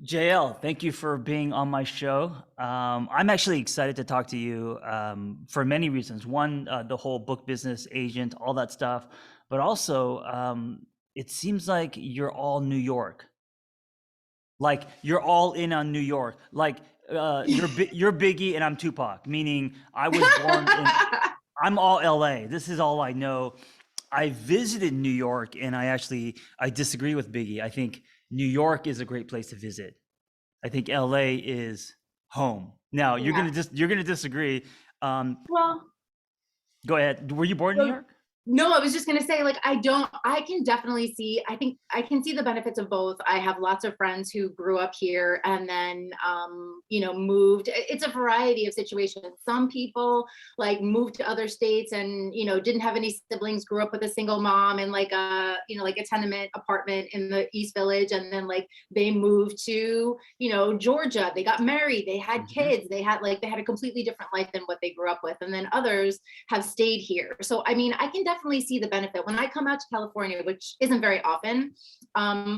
JL, thank you for being on my show. I'm actually excited to talk to you for many reasons. One, the whole book business agent, all that stuff, but also it seems like you're all New York. Like you're all in on New York. Like you're Biggie and I'm Tupac. Meaning I was born in. I'm all LA. This is all I know. I visited New York, and I disagree with Biggie. I think New York is a great place to visit. I think LA is home. Now Yeah. you're gonna disagree. Um, Well, Go ahead. Were you born in New so York? no, I was just gonna say, like, I can definitely see, I think I can see the benefits of both. I have lots of friends who grew up here and then, moved. It's a variety of situations. Some people like moved to other states and, didn't have any siblings, grew up with a single mom in like like a tenement apartment in the East Village. And then like they moved to, Georgia. They got married, they had Hmm. kids, they had a completely different life than what they grew up with. And then others have stayed here. So, I mean, I can definitely see the benefit when I come out to California, which isn't very often.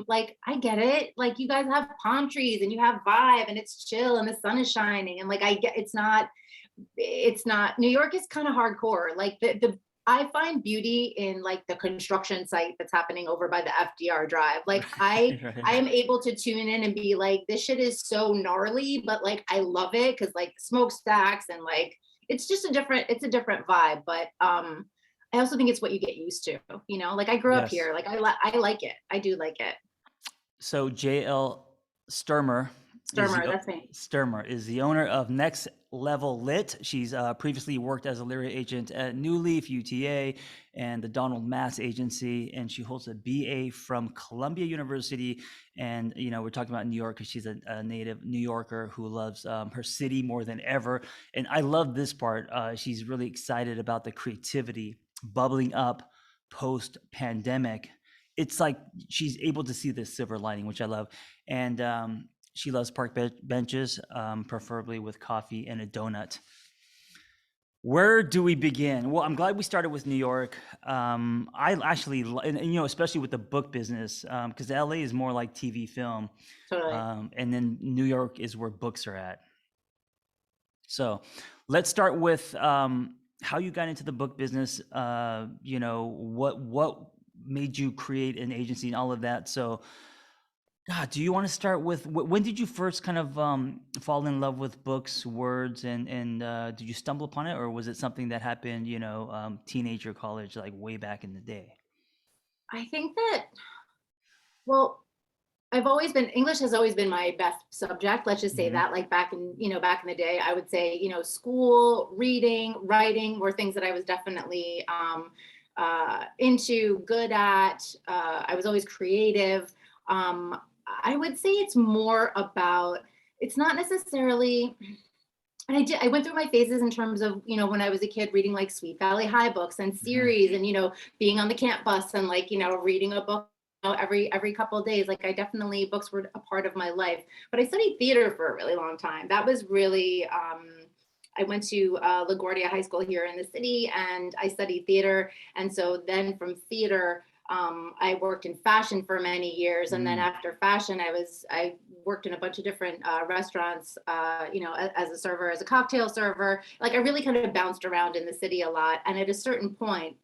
Like, I get it. Like, you guys have palm trees and you have vibe and it's chill and the sun is shining. And like, I get it's not, New York is kind of hardcore. Like, I find beauty in like the construction site that's happening over by the FDR Drive. Like I Right. am able to tune in and be like, this shit is so gnarly, but like I love it because like smokestacks and like it's a different vibe. But I also think it's what you get used to. Like I grew up Yes. here. Like I like it. I do like it. So JL Sturmer is Sturmer, that's me. Sturmer is the owner of Next Level Lit. She's previously worked as a literary agent at New Leaf, UTA, and the Donald Mass Agency, and she holds a BA from Columbia University. And we're talking about New York because she's a native New Yorker who loves her city more than ever. And I love this part. She's really excited about the creativity bubbling up post pandemic. It's like she's able to see the silver lining, which I love. And she loves park benches, preferably with coffee and a donut. Where do we begin? Well, I'm glad we started with New York. I actually, especially with the book business, because LA is more like TV film, Totally. and then New York is where books are at. So let's start with how you got into the book business. What made you create an agency and all of that. So, God, do you want to start with when did you first kind of fall in love with books, words, and did you stumble upon it, or was it something that happened, teenager, college, like way back in the day? I think that, well, I've always been English has always been my best subject. Let's just say Hmm. that. Like back in the day, I would say, school, reading, writing were things that I was definitely into, good at. I was always creative. I would say it's more about. It's not necessarily. And I went through my phases in terms of, when I was a kid reading like Sweet Valley High books and Hmm. series and, being on the camp bus and like, reading a book every couple of days. Like I definitely books were a part of my life. But I studied theater for a really long time. That was really I went to LaGuardia High School here in the city and I studied theater. And so then from theater, I worked in fashion for many years, and then Mm. after fashion, I worked in a bunch of different restaurants. As a server, as a cocktail server. Like I really kind of bounced around in the city a lot. And at a certain point,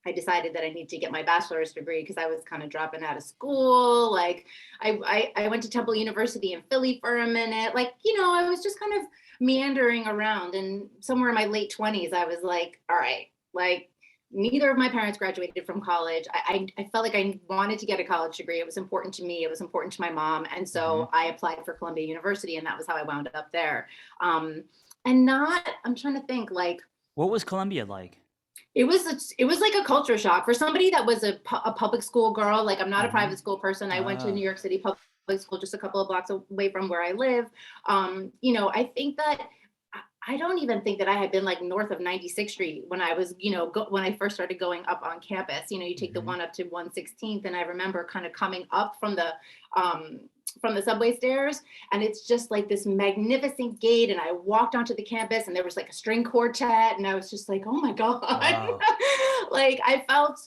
I decided that I need to get my bachelor's degree because I was kind of dropping out of school. Like I went to Temple University in Philly for a minute. Like, I was just kind of meandering around. And somewhere in my late 20s, I was like, all right, like neither of my parents graduated from college. I felt like I wanted to get a college degree. It was important to me. It was important to my mom. And Hmm. so I applied for Columbia University and that was how I wound up there. Um, and not, I'm trying to think like, What was Columbia like? it was like a culture shock for somebody that was a public school girl. Like I'm not a Hmm. private school person. I went to New Ah. York City public school just a couple of blocks away from where I live. I think that I don't even think that I had been like north of 96th Street when I was, when I first started going up on campus. You take the Hmm. one up to 116th, and I remember kind of coming up from the subway stairs, and it's just like this magnificent gate. And I walked onto the campus, and there was like a string quartet, and I was just like, oh my god, Wow. like I felt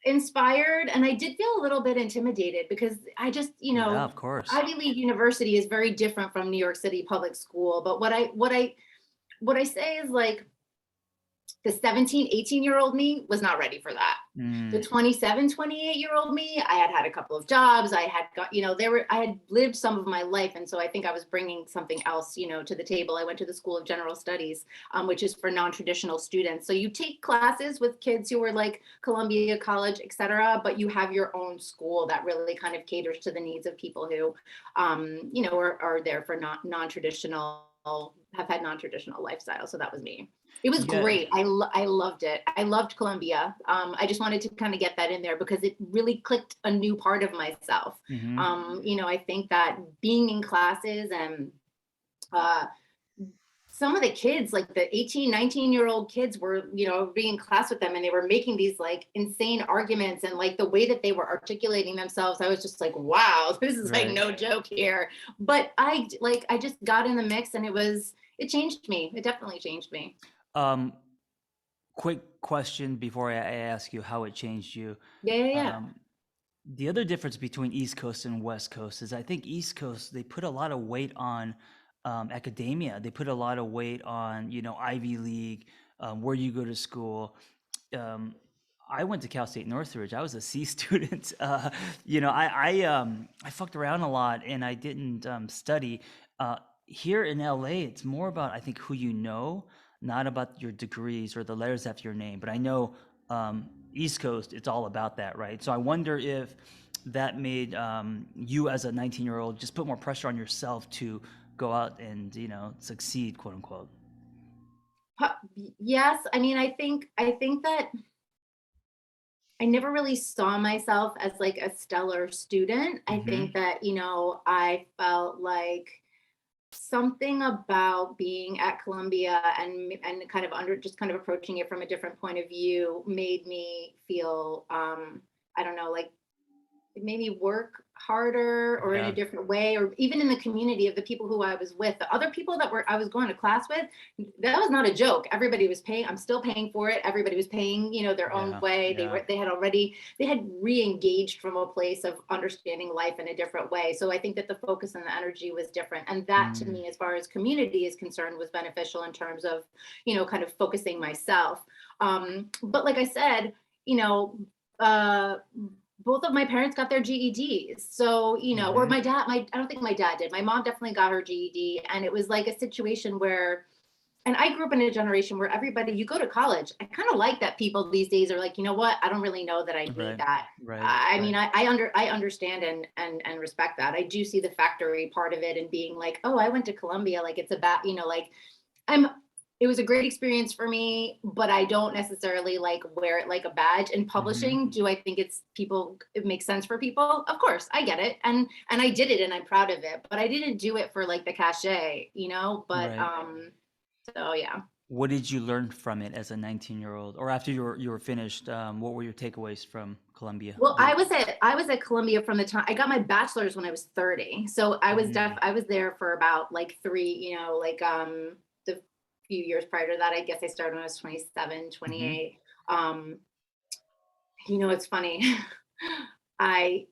inspired, and I did feel a little bit intimidated because I just, Yeah, of course. Ivy League university is very different from New York City public school. But what I say is like the 17, 18-year-old me was not ready for that. The Mm, 27, 28-year-old me, I had had a couple of jobs. I had got, I had lived some of my life. And so I think I was bringing something else, to the table. I went to the School of General Studies, which is for non-traditional students. So you take classes with kids who are like Columbia College, et cetera, but you have your own school that really kind of caters to the needs of people who, are there for non-traditional, have had non-traditional lifestyles. So that was me. It was yeah. great. I loved it. I loved Colombia. I just wanted to kind of get that in there because it really clicked a new part of myself. Hmm. I think that being in classes and uh, some of the kids, like the 18, 19-year-old kids were, being in class with them and they were making these like insane arguments, and like the way that they were articulating themselves, I was just like, wow, this is like Right. no joke here. But I just got in the mix, and it changed me. It definitely changed me. Um, quick question before I ask you how it changed you. Yeah, yeah, yeah. Um, the other difference between East Coast and West Coast is I think East Coast, they put a lot of weight on academia. They put a lot of weight on, Ivy League, where you go to school. Um, I went to Cal State Northridge. I was a C student. I fucked around a lot and I didn't study. Here in LA, it's more about I think who you know, not about your degrees or the letters after your name. But I know East Coast, it's all about that, right? So I wonder if that made you as a 19-year-old just put more pressure on yourself to go out and succeed, quote unquote. Yes, I mean, I think that I never really saw myself as like a stellar student. I think Hmm. that, I felt like something about being at Columbia and kind of just kind of approaching it from a different point of view made me feel I don't know, like it made me work harder or in a Yeah. different way, or even in the community of the people who I was with, the other people that I was going to class with. That was not a joke. Everybody was paying. I'm still paying for it. Everybody was paying, their own Yeah. way. Yeah. They had re-engaged from a place of understanding life in a different way. So I think that the focus and the energy was different. And that to Mm. me, as far as community is concerned, was beneficial in terms of, kind of focusing myself. But like I said, you know, uh both of my parents got their GEDs. So, or Hmm. I don't think my dad did. My mom definitely got her GED. And it was like a situation where, and I grew up in a generation where everybody, you go to college. I kind of like that people these days are like, you know what? I don't really know that I need Right. that. Right. I Right. mean, I understand and respect that. I do see the factory part of it and being like, oh, I went to Columbia. Like it's about, like I'm it was a great experience for me, but I don't necessarily like wear it like a badge. In Hmm. publishing, do I think it makes sense for people? Of course, I get it. And I did it and I'm proud of it, but I didn't do it for like the cachet, but Right. so yeah. What did you learn from it as a 19-year-old, or after you were finished? What were your takeaways from Columbia? Well, I was at Columbia from the time I got my bachelor's when I was 30. So Mm. I was there for about like three, the few years prior to that. I guess I started when I was 27, Hmm. 28. Um, it's funny. I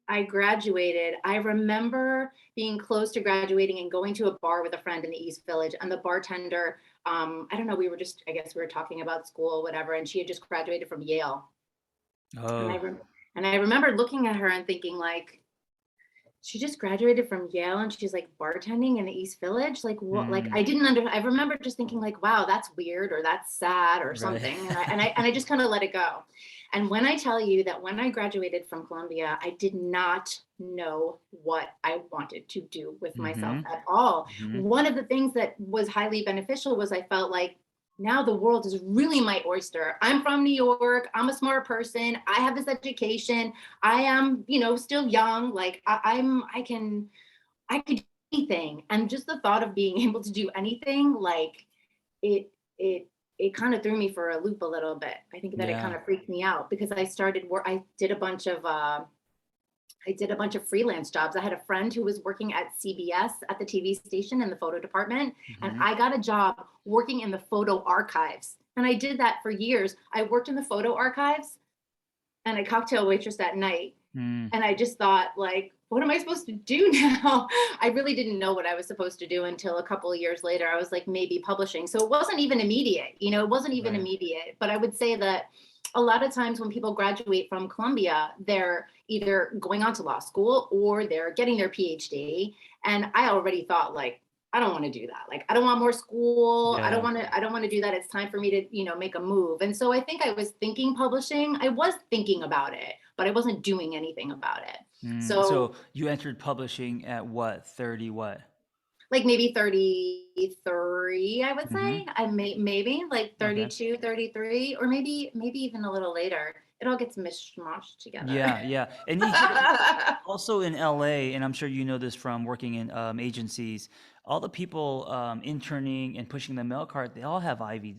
I graduated. I remember being close to graduating and going to a bar with a friend in the East Village, and the bartender, I don't know, I guess we were talking about school, whatever, and she had just graduated from Yale. And I Oh. rem- and I remember looking at her and thinking like, she just graduated from Yale and she's like bartending in the East Village. Like what? Like Mm. I remember just thinking like, wow, that's weird or that's sad or Right. something. And I just kind of let it go. And when I tell you that when I graduated from Columbia, I did not know what I wanted to do with myself Hmm. at all. Hmm. One of the things that was highly beneficial was I felt like now the world is really my oyster. I'm from New York. I'm a smart person. I have this education. I am, still young. Like I could do anything. And just the thought of being able to do anything, like it, it, it kind of threw me for a loop a little bit. I think that it kind Yeah. of freaked me out because I did a bunch of freelance jobs. I had a friend who was working at CBS at the TV station in the photo department, and Hmm. I got a job working in the photo archives. And I did that for years. I worked in the photo archives and a cocktail waitress that night. Mm, And I just thought, like, what am I supposed to do now? I really didn't know what I was supposed to do until a couple of years later. I was like, maybe publishing. So it wasn't even immediate, it wasn't even right. immediate. But I would say that a lot of times when people graduate from Columbia, they're either going on to law school or they're getting their PhD. And I already thought, like, I don't want to do that. Like, I don't want more school. Yeah. I don't want to do that. It's time for me to, make a move. And so I think I was thinking publishing. I was thinking about it, but I wasn't doing anything about it. So So you entered publishing at what, 30 what? like maybe 33, I would Mm-hmm. say. Maybe like Okay. 32, 33, or maybe even a little later. It all gets mishmashed together. Yeah, yeah. And also in LA, and I'm sure you know this from working in agencies, all the people interning and pushing the mail cart, they all have Ivy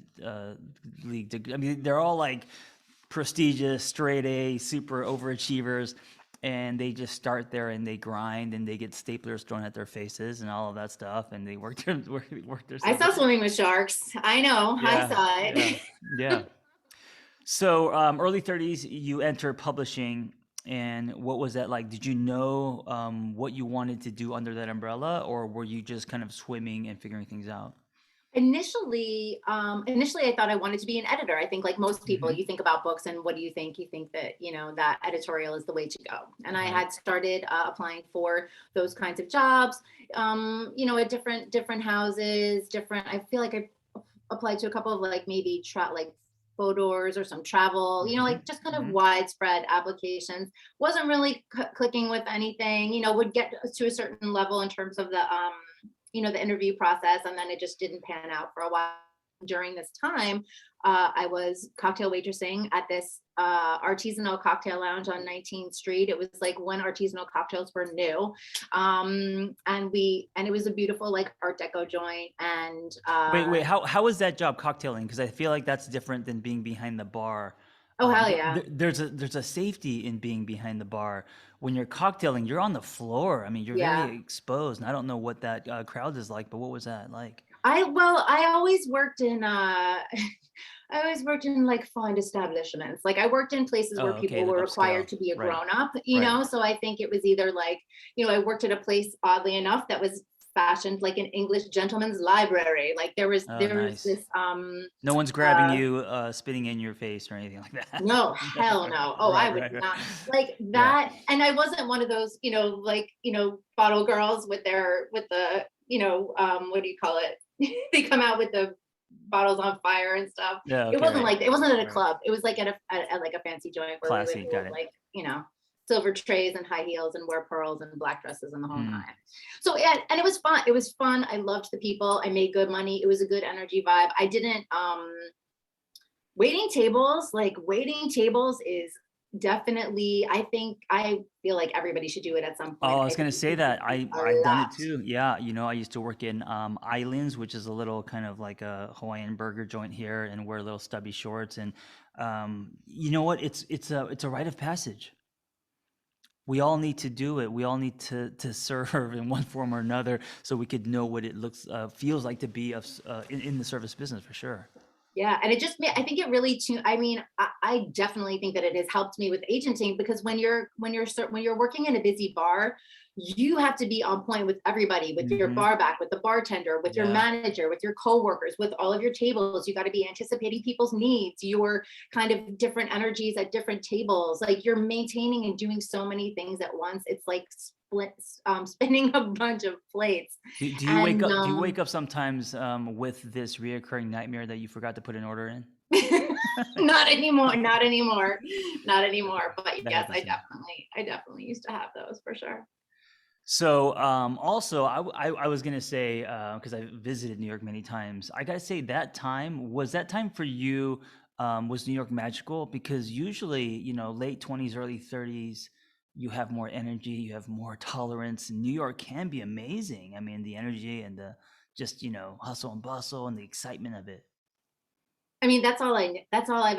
League I mean, they're all like prestigious, straight A, super overachievers, and they just start there and they grind and they get staplers thrown at their faces and all of that stuff, and they work I themselves saw up. Swimming with Sharks. I know. I Yeah, saw yeah, it. yeah. So, early 30s, you enter publishing, and what was that like? Did you know what you wanted to do under that umbrella, or were you just kind of swimming and figuring things out? Initially I thought I wanted to be an editor. I think like most people, Hmm. you think about books and what do you think? You think that, that editorial is the way to go. And I Right. had started applying for those kinds of jobs, at different houses, I feel like I applied to a couple of like maybe like photos or some travel, Hmm. like just kind of Hmm. widespread applications. Wasn't really clicking with anything, would get to a certain level in terms of the interview process, and then it just didn't pan out for a while. During this time, I was cocktail waitressing at this artisanal cocktail lounge on 19th Street. It was like when artisanal cocktails were new, and it was a beautiful like Art Deco joint. And Wait. How is that job cocktailing? Because I feel like that's different than being behind the bar. oh hell yeah, There's a safety in being behind the bar. When you're cocktailing, you're on the floor. I mean, you're very yeah. exposed. And I don't know what that crowd is like, but what was that like? I always worked in I always worked in like fine establishments. Like I worked in places where Oh, okay, people like were required upscale. to be a Right, grown up, right. so I think it was either like, I worked at a place oddly enough that was fashioned like an English gentleman's library. Like there was Oh, there was nice. this No one's grabbing uh you, spitting in your face or anything like that. no, hell no. Oh, I Right, would right, right. not like Yeah. that. And I wasn't one of those, like, bottle girls with the, what do you call it? They come out with the bottles on fire and stuff. Yeah, It okay, wasn't right. like it wasn't at a Right. club. It was like at like a fancy joint where we would Classy, got hold it. like, silver trays and high heels and wear pearls and black dresses and the whole Mm. nine. So yeah, and it was fun. It was fun. I loved the people. I made good money. It was a good energy vibe. I didn't waiting tables is definitely, I feel like everybody should do it at some Oh, point. I I was think gonna you say can that. make a I've done it lot. too. Yeah, I used to work in Islands, which is a little kind of like a Hawaiian burger joint here, and wear little stubby shorts. And you know what? It's a rite of passage. We all need to do it. We all need to serve in one form or another, so we could know what it looks feels like to be in the service business for sure. Yeah, and it just I think it really I mean, I definitely think that it has helped me with agenting, because when you're working in a busy bar, you have to be on point with everybody, with your Hmm. bar back, with the bartender, with your Yeah. manager, with your coworkers, with all of your tables. You got to be anticipating people's needs, your kind of different energies at different tables. Like you're maintaining and doing so many things at once. It's like spinning a bunch of plates. Do you wake And up? Do you wake up sometimes with this reoccurring nightmare that you forgot to put an order in? not anymore, not anymore, not anymore. But That yes, happens to me. I definitely used to have those for sure. So, also, I was gonna say, because I visited New York many times, I gotta say that time for you, was New York magical? Because usually, late 20s, early 30s, you have more energy, you have more tolerance, and New York can be amazing. I mean, the energy and the just, hustle and bustle and the excitement of it. I mean, that's all I've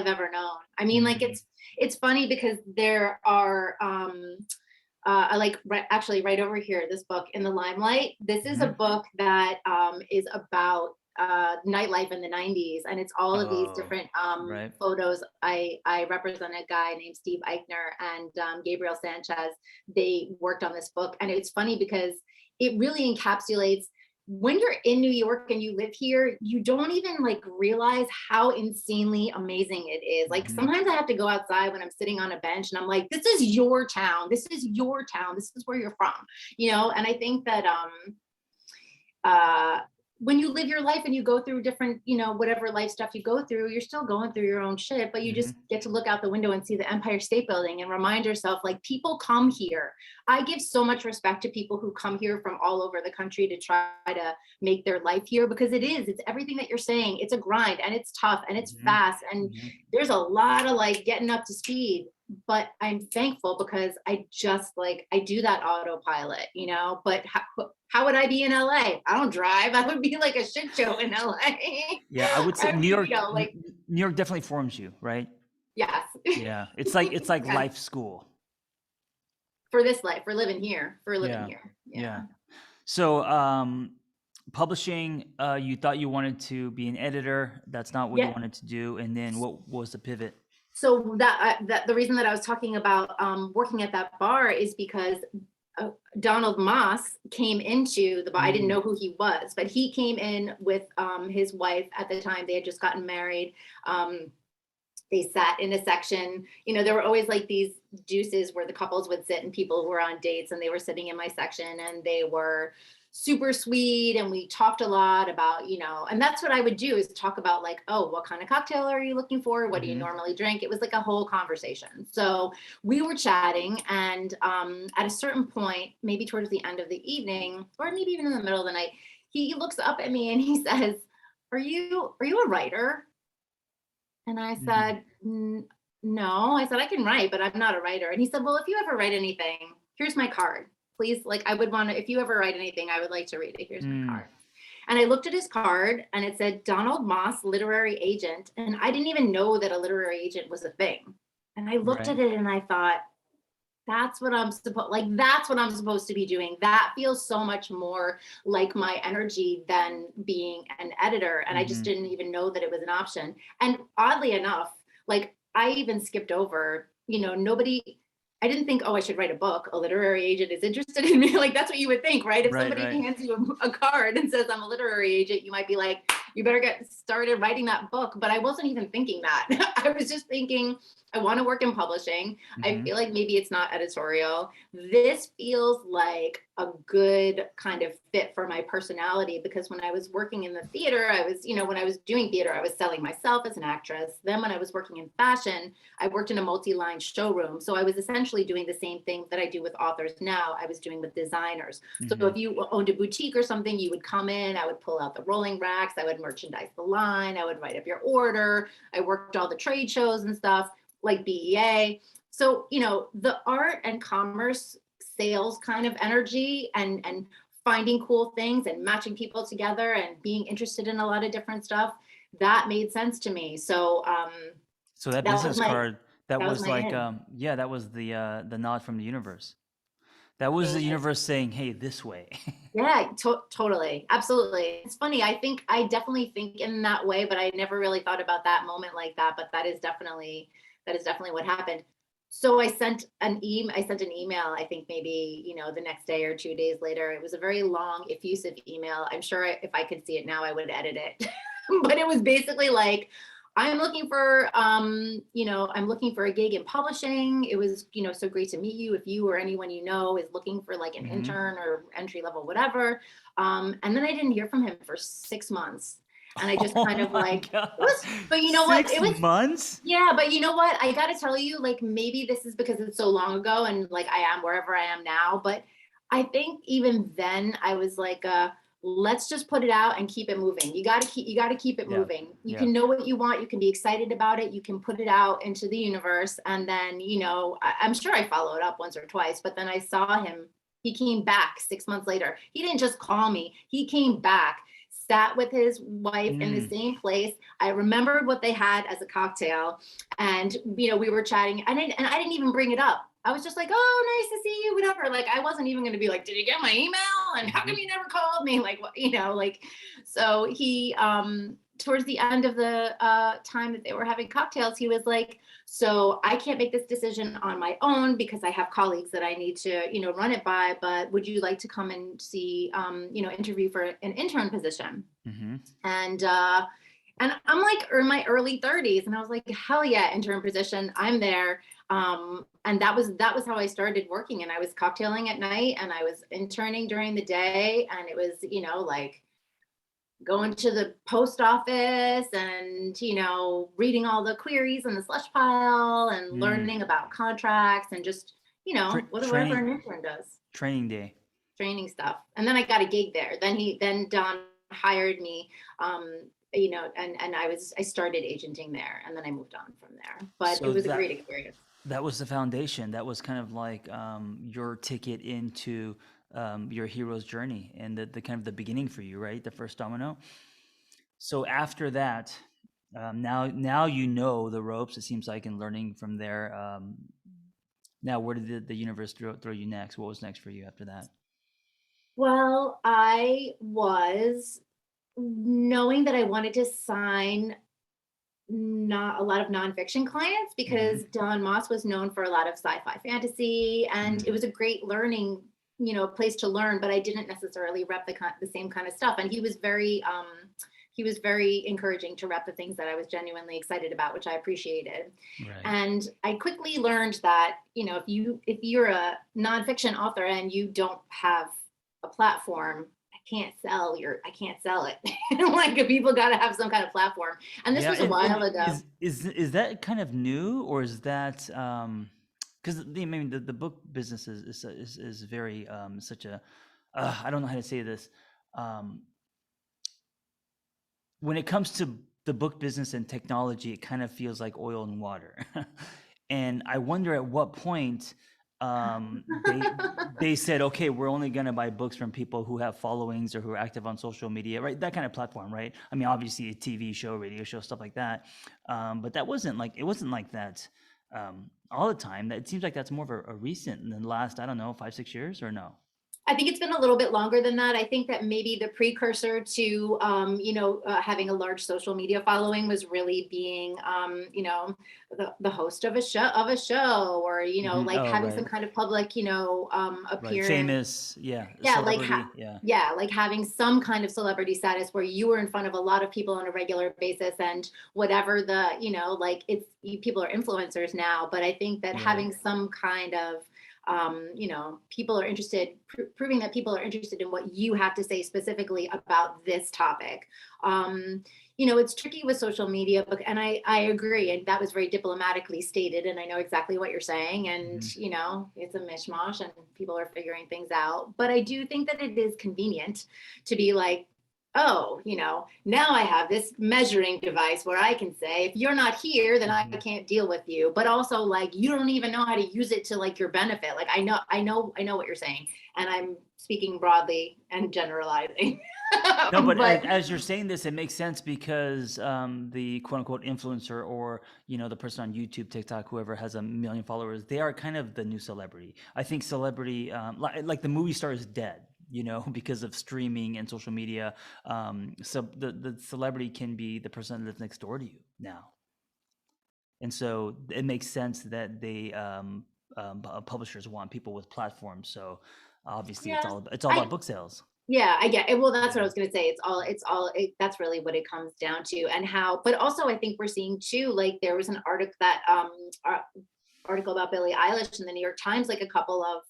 ever known. I mean, like Mm, it's funny because there are I like actually right over here, this book In the Limelight. This is a mhm, book that is about nightlife in the 90s, and it's all of these Oh, different right. photos. I represent a guy named Steve Eichner and Gabriel Sanchez. They worked on this book, and it's funny because it really encapsulates when you're in New York and you live here, you don't even like realize how insanely amazing it is. Like Hmm. sometimes I have to go outside when I'm sitting on a bench and I'm like, this is your town. This is your town. This is where you're from, And I think that uh when you live your life and you go through different, whatever life stuff you go through, you're still going through your own shit, but you just Hmm. get to look out the window and see the Empire State Building and remind yourself, like, people come here. I give so much respect to people who come here from all over the country to try to make their life here, because it's everything that you're saying. It's a grind, and it's tough, and it's Hmm. fast, and Hmm. there's a lot of like getting up to speed. But I'm thankful because I just like I do that autopilot, But how would I be in LA? I don't drive. I would be like a shit show in LA. Yeah, I would say I would New be, York. like, New York definitely forms you, right? yes. Yeah, it's like Yes. life school. For this life, for living here, Yeah, Yeah. yeah. So, publishing, you thought you wanted to be an editor. That's not what you Yeah. wanted to do. And then what was the pivot? So that the reason that I was talking about working at that bar is because Donald Moss came into the bar. I didn't Mm, know who he was, but he came in with his wife at the time. They had just gotten married. They sat in a section. There were always like these juices where the couples would sit and people who were on dates, and they were sitting in my section, and they were super sweet, and we talked a lot about, and that's what I would do, is talk about like, oh, what kind of cocktail are you looking for? What do you mhm, normally drink? It was like a whole conversation. So we were chatting, and at a certain point, maybe towards the end of the evening, or maybe even in the middle of the night, he looks up at me and he says, are you a writer? And I mm, said, No. I said, I can write, but I'm not a writer. And he said, well, if you ever write anything, here's my card. Please, like, I would want to, if you ever write anything, I would like to read it. Here's my mm, card. And I looked at his card and it said Donald Moss, literary agent. And I didn't even know that a literary agent was a thing. And I looked right. at it and I thought, that's what I'm supposed to be doing. That feels so much more like my energy than being an editor. And I just Mhm, didn't even know that it was an option. And oddly enough, like I even skipped over, nobody, I didn't think, oh, I should write a book. A literary agent is interested in me. Like that's what you would think, right? If right, somebody right. hands you a card and says I'm a literary agent, you might be like, you better get started writing that book. But I wasn't even thinking that. I was just thinking, I want to work in publishing. I Mhm, feel like maybe it's not editorial. This feels like a good kind of fit for my personality, because when I was working in the theater, when I was doing theater, I was selling myself as an actress. Then when I was working in fashion, I worked in a multi-line showroom. So I was essentially doing the same thing that I do with authors now, I was doing with designers. So mhm, if you owned a boutique or something, you would come in, I would pull out the rolling racks, I would merchandise the line, I would write up your order. I worked all the trade shows and stuff like BEA. So, the art and commerce sales kind of energy, and finding cool things and matching people together and being interested in a lot of different stuff, that made sense to me. So So that that was business my card, that that was was my like, in. yeah, that was the nod from the universe. That was the Thank you. universe saying, "Hey, this way." Yeah, totally. Absolutely. It's funny. I definitely think in that way, but I never really thought about that moment like that. But that is definitely what happened. So I sent an email, I think maybe, the next day or 2 days later. It was a very long, effusive email. I'm sure if I could see it now, I would edit it. But it was basically like, I'm looking for a gig in publishing. It was, so great to meet you. If you or anyone you know is looking for like an Mhm. intern or entry level, whatever. And then I didn't hear from him for 6 months. And I just kind Oh of my like, it god. was, but you know what? 6 It was, months? yeah, but you know what? I got to tell you, like, maybe this is because it's so long ago and like I am wherever I am now. But I think even then I was like, let's just put it out and keep it moving. You got to keep it Yeah, moving. You yeah. can know what you want. You can be excited about it. You can put it out into the universe. And then, I'm sure I followed up once or twice, but then I saw him. He came back 6 months later. He didn't just call me. He came back, sat with his wife in the Mm, same place. I remembered what they had as a cocktail, and we were chatting, and I didn't even bring it up. I was just like, oh, nice to see you, whatever. Like, I wasn't even going to be like, did you get my email? And how come Mhm. you never called me? Like, like, so he, towards the end of the time that they were having cocktails, he was like, so I can't make this decision on my own because I have colleagues that I need to, run it by, but would you like to come and see, interview for an intern position? Mhm. And, uh, and I'm like in my early 30s, and I was like, hell yeah, intern position, I'm there. And that was how I started working. And I was cocktailing at night, and I was interning during the day, and it was, like going to the post office and, reading all the queries in the slush pile and Mm. learning about contracts and just, whatever Training an intern does, training day. training stuff. And then I got a gig there. Then Don hired me, and I started agenting there, and then I moved on from there. But it So was a great experience. that was the foundation. That was kind of like your ticket into your hero's journey and the kind of the beginning for you, right? The first domino. So after that, now you know the ropes. It seems like in learning from there. Now, where did the universe throw you next? What was next for you after that? Well, I was knowing that I wanted to sign not a lot of nonfiction clients Hmm. because Don Moss was known for a lot of sci-fi fantasy, and it Mm. was a great learning, place to learn. But I didn't necessarily rep the same kind of stuff, and he was very encouraging to rep the things that I was genuinely excited about, which I appreciated. Right. And I quickly learned that, if you're a nonfiction author and you don't have a platform, I can't sell it. Like, people got to have some kind of platform. And this Yeah, was a and while ago. is that kind of new, or is that because I mean the book business is very such a I don't know how to say this. Um, when it comes to the book business and technology, it kind of feels like oil and water. And I wonder at what point they said, okay, we're only going to buy books from people who have followings or who are active on social media, right? That kind of platform, right? I mean, obviously a TV show, radio show, stuff like that. But it wasn't like that all the time. It seems like that's more of a recent in the last, I don't know, 5, 6 years or no? I think it's been a little bit longer than that. I think that maybe the precursor to, having a large social media following was really being, the host of a show, or, Hmm. like Oh, having some right. kind of public, Right. appearance. Famous. Yeah. Yeah, Celebrity. Yeah. yeah, like having some kind of celebrity status where you were in front of a lot of people on a regular basis, and whatever the, like, people are influencers now, but I think that Right. having some kind of, people are interested, proving that people are interested in what you have to say specifically about this topic. um, it's tricky with social media, but, and I agree, and that was very diplomatically stated, and I know exactly what you're saying, and, Hmm. it's a mishmash, and people are figuring things out. But I do think that it is convenient to be like, oh, now I have this measuring device where I can say, if you're not here, then I Hmm. can't deal with you. But also, like, you don't even know how to use it to, like, your benefit. Like, I know what you're saying, and I'm speaking broadly and generalizing. No, but But as you're saying this, it makes sense because the quote unquote influencer, or the person on YouTube, TikTok, whoever has a million followers, they are kind of the new celebrity. I think celebrity, like the movie star is dead, because of streaming and social media. So the celebrity can be the person that lives next door to you now, and so it makes sense that publishers want people with platforms. So obviously, yeah, it's all I about book sales. Yeah, I get it. Well, that's what I Yeah. was going to say. That's really what it comes down to. And how, but also I think we're seeing too, like, there was an article about Billie Eilish in the New York Times, like, a couple of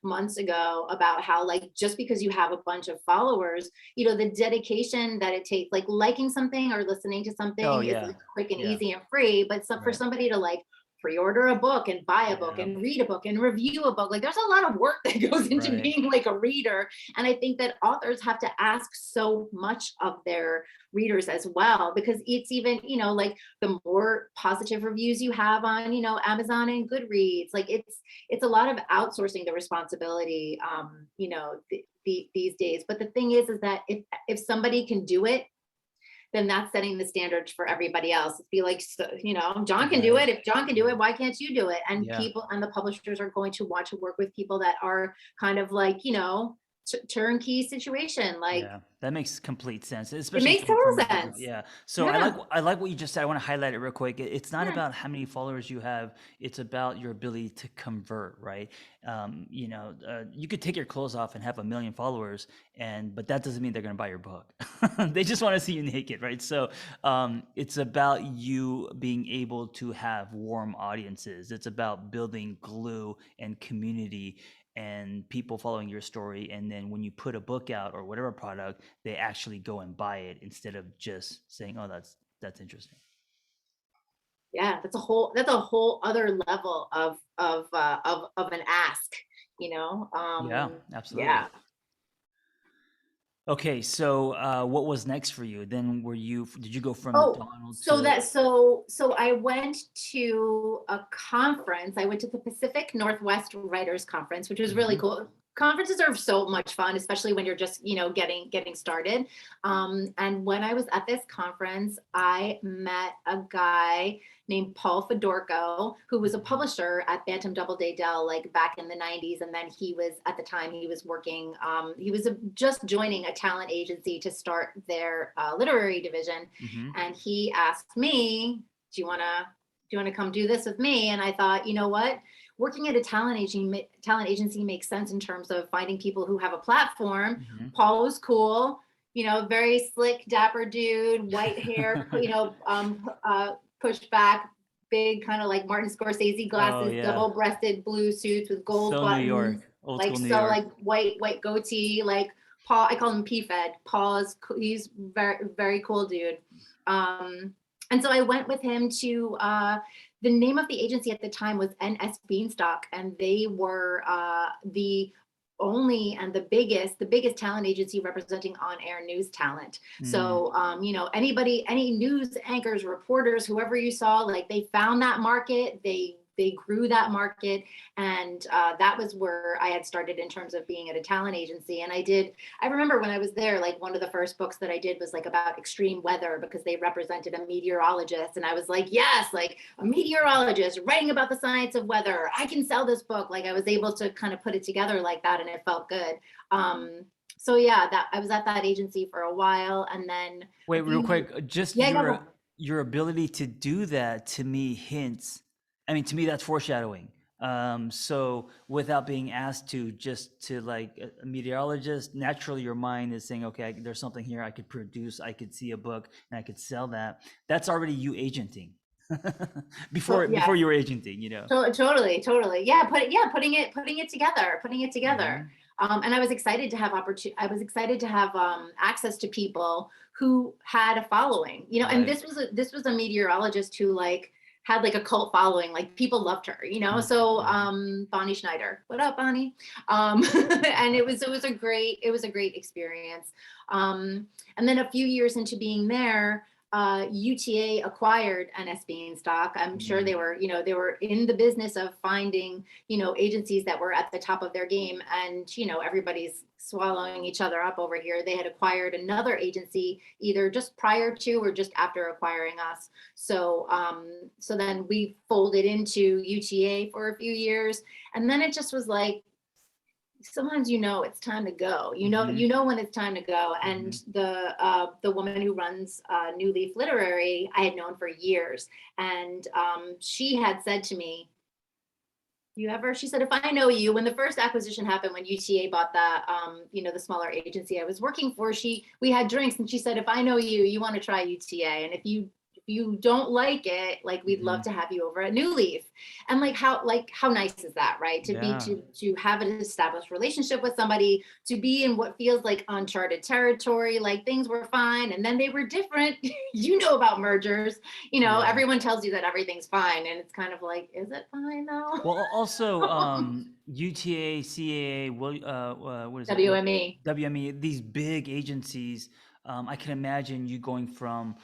months ago, about how, like, just because you have a bunch of followers, the dedication that it takes, like, liking something or listening to Oh, something is, yeah. like, quick and Yeah. easy and free. But for Right. somebody to, like, pre-order a book and buy a book Yeah. and read a book and review a book, like, there's a lot of work that goes into Right. being, like, a reader. And I think that authors have to ask so much of their readers as well, because it's even, like, the more positive reviews you have on, Amazon and Goodreads, like, it's a lot of outsourcing the responsibility, these days. But the thing is that if somebody can do it, then that's setting the standards for everybody else. Be like, so, John can do Right. it. If John can do it, why can't you do it? And Yeah. people and the publishers are going to want to work with people that are kind of like, turnkey situation. Like, Yeah, that makes complete sense, it especially makes coming from a total girl. sense. Yeah. So Yeah. I like what you just said. I want to highlight it real quick. It's not Yeah. about how many followers you have. It's about your ability to convert, right? You could take your clothes off and have 1 million followers, but that doesn't mean they're going to buy your book. They just want to see you naked, right? So it's about you being able to have warm audiences. It's about building glue and community and people following your story, and then when you put a book out or whatever product, they actually go and buy it instead of just saying, oh, that's interesting. Yeah, that's a whole other level of an ask, you know. Yeah, Yeah. absolutely. Okay, so what was next for you? Then did you go from Oh, Donald so to? that so I went to a conference. I went to the Pacific Northwest Writers Conference, which was really Mhm. cool. Conferences are so much fun, especially when you're just, getting started. And when I was at this conference, I met a guy named Paul Fedorko, who was a Mhm. publisher at Bantam Doubleday Dell, like back in the 90s. And then he was, at the time, he was working, he was just joining a talent agency to start their literary division. Mhm. And he asked me, do you want to come do this with me? And I thought, you know what? Working at a talent agency makes sense in terms of finding people who have a platform. Mhm. Paul was cool, very slick, dapper dude, white hair, pushed back, big kind of like Martin Scorsese Oh glasses, yeah, double-breasted blue suits with gold so New York, buttons, old like school New so York. like white goatee, like Paul. I call him P-Fed. He's very very cool dude. Um, and so I went with him to the name of the agency at the time was NS Beanstalk, and they were the only and the biggest talent agency representing on-air news talent. Mm. So any news anchors, reporters, whoever you saw, like they found that market, they grew that market, and that was where I had started in terms of being at a talent agency. And I remember when I was there, like one of the first books that I did was like about extreme weather because they represented a meteorologist. And I was like, yes, like a meteorologist writing about the science of weather. I can sell this book. Like I was able to kind of put it together like that, and it felt good. So yeah, that I was at that agency for a while, and then Wait, a real few years. quick, just Yeah, your go. your ability to do that to me hints. I mean, to me, that's foreshadowing. So without being asked to, just to like a meteorologist, naturally your mind is saying, okay, there's something here I could produce, I could see a book, and I could sell that. That's already you agenting So before yes. you were agenting, you know. Totally. Putting it together. Hmm. And I was excited to have access to people who had a following, and Right. this was a meteorologist who like had like a cult following, like people loved her, so Hmm. Bonnie Schneider, what up, Bonnie? And it was a great experience. And then a few years into being there, UTA acquired NS Beanstalk. I'm sure Hmm. they were in the business of finding, agencies that were at the top of their game, and everybody's swallowing each other up over here. They had acquired another agency either just prior to or just after acquiring us. So then we folded into UTA for a few years, and then it just was like, sometimes it's time to go. Hmm. When it's time to go. And Hmm. the woman who runs New Leaf Literary, I had known for years, and she had said to me, she said, if I know you, when the first acquisition happened, when UTA bought the smaller agency I was working for, we had drinks, and she said, if I know you, you want to try UTA, and if you don't like it, like we'd love Hmm. to have you over at New Leaf. And like how nice is that, right? To be Yeah. to have an established relationship with somebody, to be in what feels like uncharted territory, like things were fine and then they were different. About mergers, Yeah. everyone tells you that everything's fine, and it's kind of like, is it fine though? Well, also UTA, CAA, what is it? WME. WME, these big agencies. I can imagine you going from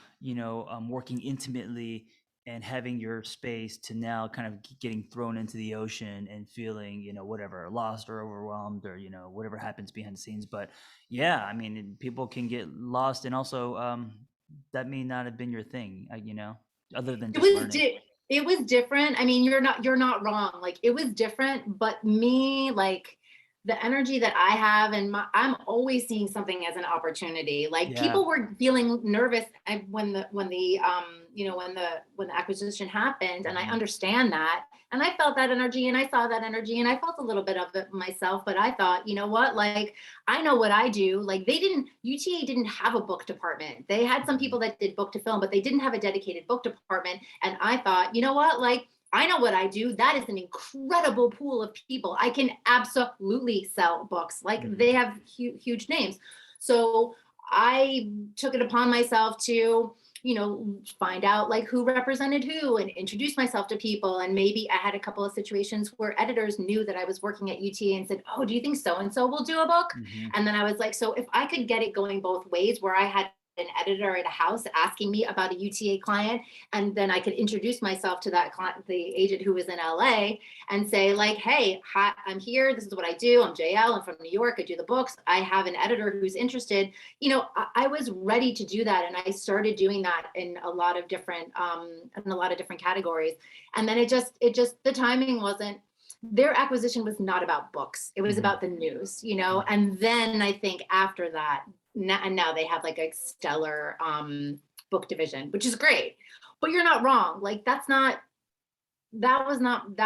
working intimately and having your space to now kind of getting thrown into the ocean and feeling whatever, lost or overwhelmed, or whatever happens behind the scenes. But yeah, I mean, people can get lost, and also that may not have been your thing, other than It just was learning. it was different. I mean, you're not wrong. Like it was different, but me, like the energy that I have and I'm always seeing something as an opportunity. Like Yeah. people were feeling nervous when the acquisition happened, and I Mhm. understand that. And I felt that energy and I saw that energy and I felt a little bit of it myself, but I thought, you know what? Like I know what I do. Like UTA didn't have a book department. They had some Mhm. people that did book to film, but they didn't have a dedicated book department. And I thought, you know what? Like, I know what I do. That is an incredible pool of people. I can absolutely sell books. Like, they Mhm. have huge names. So I took it upon myself to, find out like who represented who and introduce myself to people. And maybe I had a couple of situations where editors knew that I was working at UTA and said, "Oh, do you think so and so will do a book?" Mhm. And then I was like, so if I could get it going both ways, where I had an editor at a house asking me about a UTA client, and then I could introduce myself to that client, the agent who was in LA, and say like, "Hey, hi, I'm here. This is what I do. I'm JL. I'm from New York. I do the books. I have an editor who's interested." I was ready to do that, and I started doing that in a lot of different categories. And then it just the timing wasn't. Their acquisition was not about books. It was Mhm. about the news, Mhm. and then I think after that, now they have like a stellar book division, which is great. But you're not wrong. Like that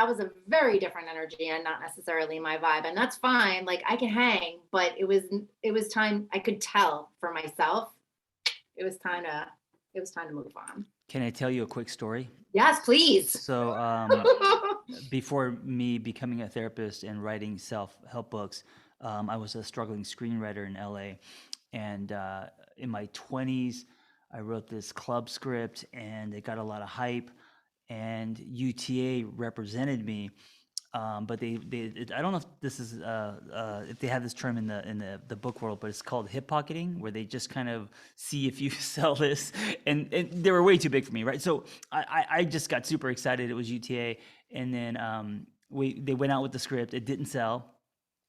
was a very different energy and not necessarily my vibe. And that's fine. Like I can hang, but it was time. I could tell for myself it was time to it was time to move on. Can I tell you a quick story? Yes, please. So, before me becoming a therapist and writing self-help books, I was a struggling screenwriter in LA. And in my 20s, I wrote this club script and it got a lot of hype. And UTA represented me, but I don't know if this is if they have this term in the book world, but it's called hip pocketing, where they just kind of see if you sell this, and they were way too big for me, right? So I just got super excited. It was UTA, and then they went out with the script. It didn't sell,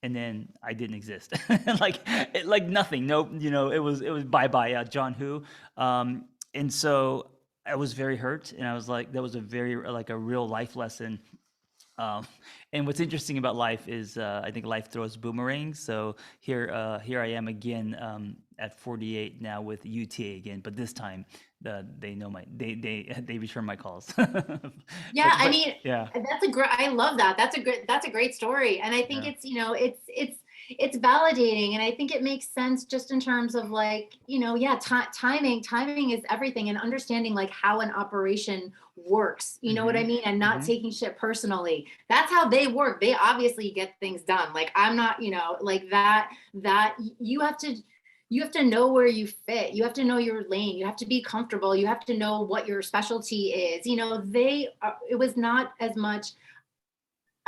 and then I didn't exist, like nothing. Nope, it was bye bye, John Who, and so I was very hurt, and I was like, that was a very like a real life lesson. um, and what's interesting about life is, I think life throws boomerangs. So here I am again, at 48 now with UTA again, but this time they know they return my calls. Yeah, I But mean, yeah, that's a great. I love that. That's a great story, and I think yeah. it's validating, and I think it makes sense just in terms of like, yeah, timing is everything, and understanding like how an operation works. You know what I Hmm. mean? And not Hmm. taking shit personally. That's how they work. They obviously get things done. Like I'm not, like that. That you have to know where you fit. You have to know your lane. You have to be comfortable. You have to know what your specialty is. It was not as much.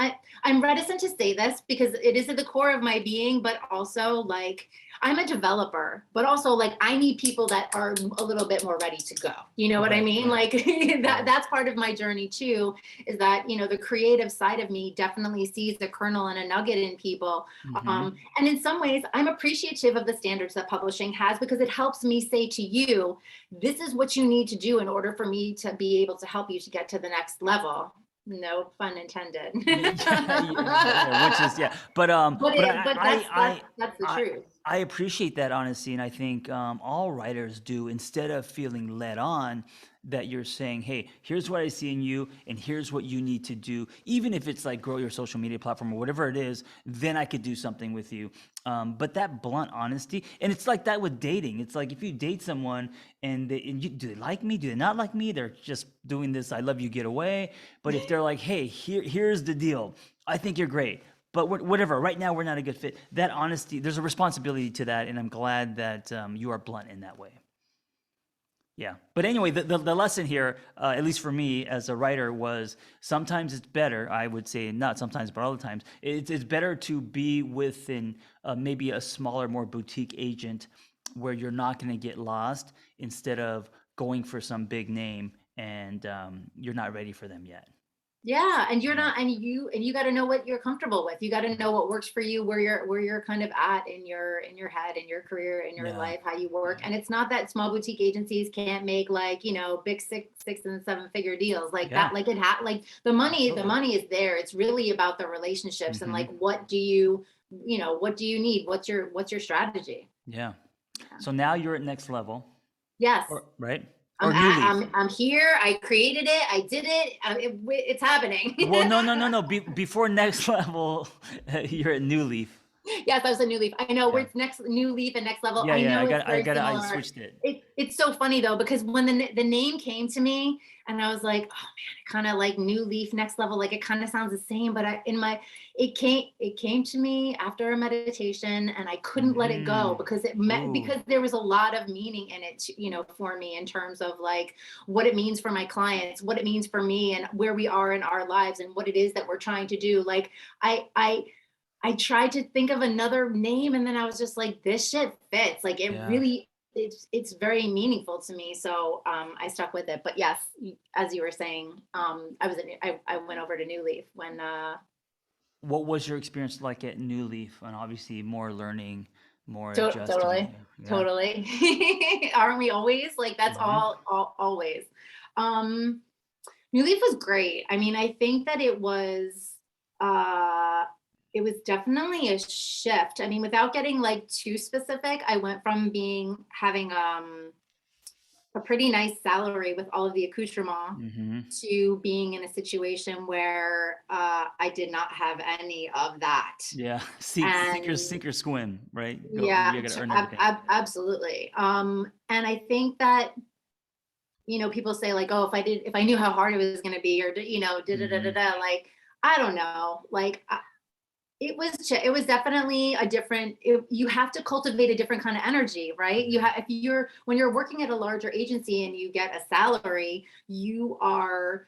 I, I'm reticent to say this because it is at the core of my being, but also like I'm a developer, but also like I need people that are a little bit more ready to go. You know what I Right, mean? right, Like that right. that's part of my journey too, is that, the creative side of me definitely sees a kernel and a nugget in people. Hmm. And in some ways, I'm appreciative of the standards that publishing has because it helps me say to you, this is what you need to do in order for me to be able to help you to get to the next level. No pun intended. Yeah, yeah, which is, yeah, but But that's the I truth. I appreciate that honesty, and I think all writers do. Instead of feeling led on, that you're saying, "Hey, here's what I see in you, and here's what you need to do." Even if it's like grow your social media platform or whatever it is, then I could do something with you. But that blunt honesty, and it's like that with dating. It's like if you date someone do they like me? Do they not like me? They're just doing this "I love you" get away. But if they're like, "Hey, here's the deal. I think you're great, but whatever. Right now, we're not a good fit." That honesty, there's a responsibility to that, and I'm glad that you are blunt in that way. Yeah. But anyway, the lesson here, at least for me as a writer, was sometimes it's better. I would say not sometimes, but all the times, it's better to be within maybe a smaller, more boutique agent where you're not going to get lost, instead of going for some big name and you're not ready for them yet. Yeah, and you're Yeah. not, and you got to know what you're comfortable with. You got to know what works for you, where you're kind of at in your head, in your career, in your Yeah. life, how you work. Yeah. And it's not that small boutique agencies can't make like, big six and seven figure deals like Yeah. that. Like like the Absolutely. money is there. It's really about the relationships and like Hmm. what do you need? What's your strategy? Yeah. Yeah. So now you're at next level, Yes. or right, or new leaf. I'm here. I created it. I did it. It's happening. Well, no, no, no, no. Before next level, you're at new leaf. Yes, I was a new leaf. I know where Yeah. it's next new leaf and next level. Yeah. I Yeah. know it's I very got to, I similar. switched it. It's so funny though, because when the name came to me and I was like, oh man, it kind of like new leaf, next level, like it kind of sounds the same, but it came to me after a meditation and I couldn't let it go Mm. because Ooh. because there was a lot of meaning in it, for me in terms of like what it means for my clients, what it means for me and where we are in our lives and what it is that we're trying to do. Like I tried to think of another name and then I was just like, this shit fits. Like it Yeah. really, it's very meaningful to me. So I stuck with it. But yes, as you were saying, I went over to New Leaf when What was your experience like at New Leaf? And obviously more learning, more adjusting. totally, Yeah. totally. Aren't we always like that's Hmm. all always. Um New Leaf was great. I mean, I think that uh it was definitely a shift. I mean, without getting like too specific, I went from having a pretty nice salary with all of the accoutrement Hmm. to being in a situation where I did not have any of that. Yeah. And Sink or swim, right? Go. yeah, You got to earn everything. absolutely. And I think that people say like, oh, if I knew how hard it was going to be, or da da da da Hmm. da. Like, I don't know. Like, it was definitely a different. You have to cultivate a different kind of energy, right? You have if you're when you're working at a larger agency and you get a salary, you're